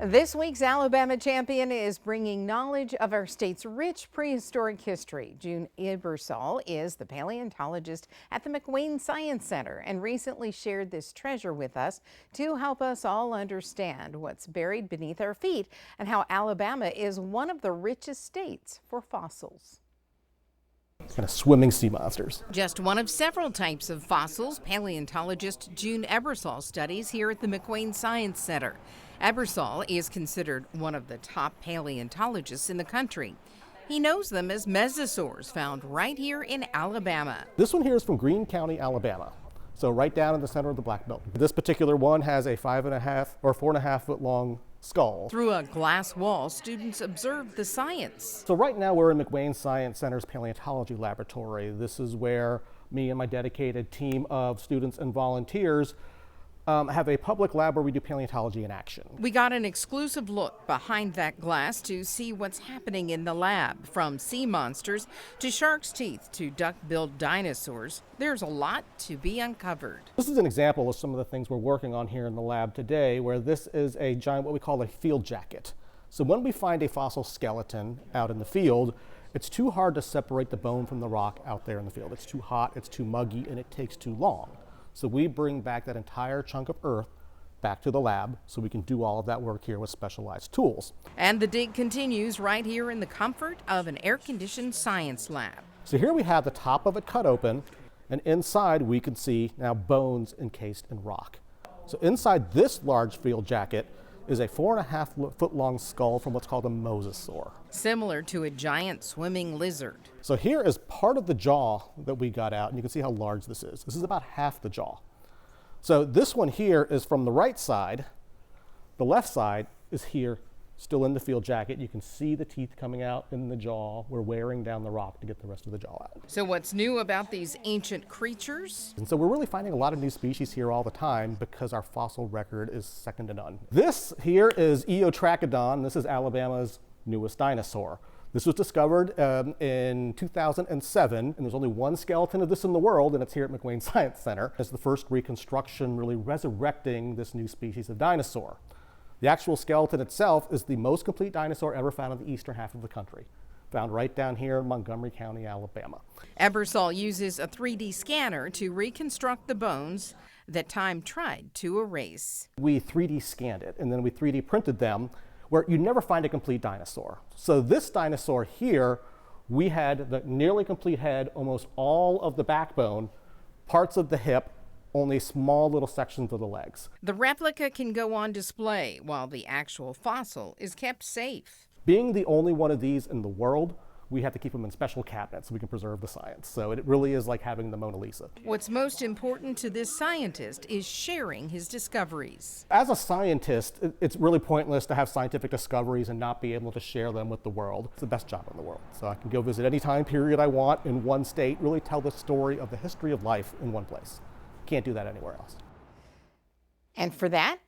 This week's Alabama champion is bringing knowledge of our state's rich prehistoric history. June Ebersol is the paleontologist at the McWane Science Center and recently shared this treasure with us to help us all understand what's buried beneath our feet and how Alabama is one of the richest states for fossils. Kind of swimming sea monsters. Just one of several types of fossils paleontologist June Ebersol studies here at the McWane Science Center. Ebersol is considered one of the top paleontologists in the country. He knows them as mesosaurs found right here in Alabama. This one here is from Greene County, Alabama. So right down in the center of the Black Belt. This particular one has a 5.5 or 4.5 foot long skull. Through a glass wall, students observed the science. So right now we're in McWane Science Center's paleontology laboratory. This is where me and my dedicated team of students and volunteers have a public lab where we do paleontology in action. We got an exclusive look behind that glass to see what's happening in the lab. From sea monsters to shark's teeth to duck-billed dinosaurs, there's a lot to be uncovered. This is an example of some of the things we're working on here in the lab today, where this is a giant, what we call a field jacket. So when we find a fossil skeleton out in the field, it's too hard to separate the bone from the rock out there in the field. It's too hot, it's too muggy, and it takes too long. So we bring back that entire chunk of earth back to the lab so we can do all of that work here with specialized tools. And the dig continues right here in the comfort of an air-conditioned science lab. So here we have the top of it cut open, and inside we can see now bones encased in rock. So inside this large field jacket is a 4.5 foot long skull from what's called a mosasaur. Similar to a giant swimming lizard. So here is part of the jaw that we got out, and you can see how large this is. This is about half the jaw. So this one here is from the right side. The left side is here, still in the field jacket. You can see the teeth coming out in the jaw. We're wearing down the rock to get the rest of the jaw out. So what's new about these ancient creatures? And so we're really finding a lot of new species here all the time because our fossil record is second to none. This here is Eotrachodon. This is Alabama's newest dinosaur. This was discovered in 2007, and there's only one skeleton of this in the world, and it's here at McWane Science Center. It's the first reconstruction really resurrecting this new species of dinosaur. The actual skeleton itself is the most complete dinosaur ever found in the eastern half of the country, found right down here in Montgomery County, Alabama. Ebersol uses a 3D scanner to reconstruct the bones that time tried to erase. We 3D scanned it, and then we 3D printed them, where you never find a complete dinosaur. So this dinosaur here, we had the nearly complete head, almost all of the backbone, parts of the hip, only small little sections of the legs. The replica can go on display while the actual fossil is kept safe. Being the only one of these in the world, we have to keep them in special cabinets so we can preserve the science. So it really is like having the Mona Lisa. What's most important to this scientist is sharing his discoveries. As a scientist, it's really pointless to have scientific discoveries and not be able to share them with the world. It's the best job in the world. So I can go visit any time period I want in one state, really tell the story of the history of life in one place. Can't do that anywhere else. And for that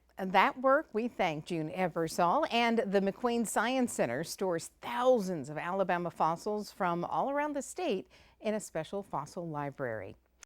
work, we thank June Ebersol, and the McWane Science Center stores thousands of Alabama fossils from all around the state in a special fossil library.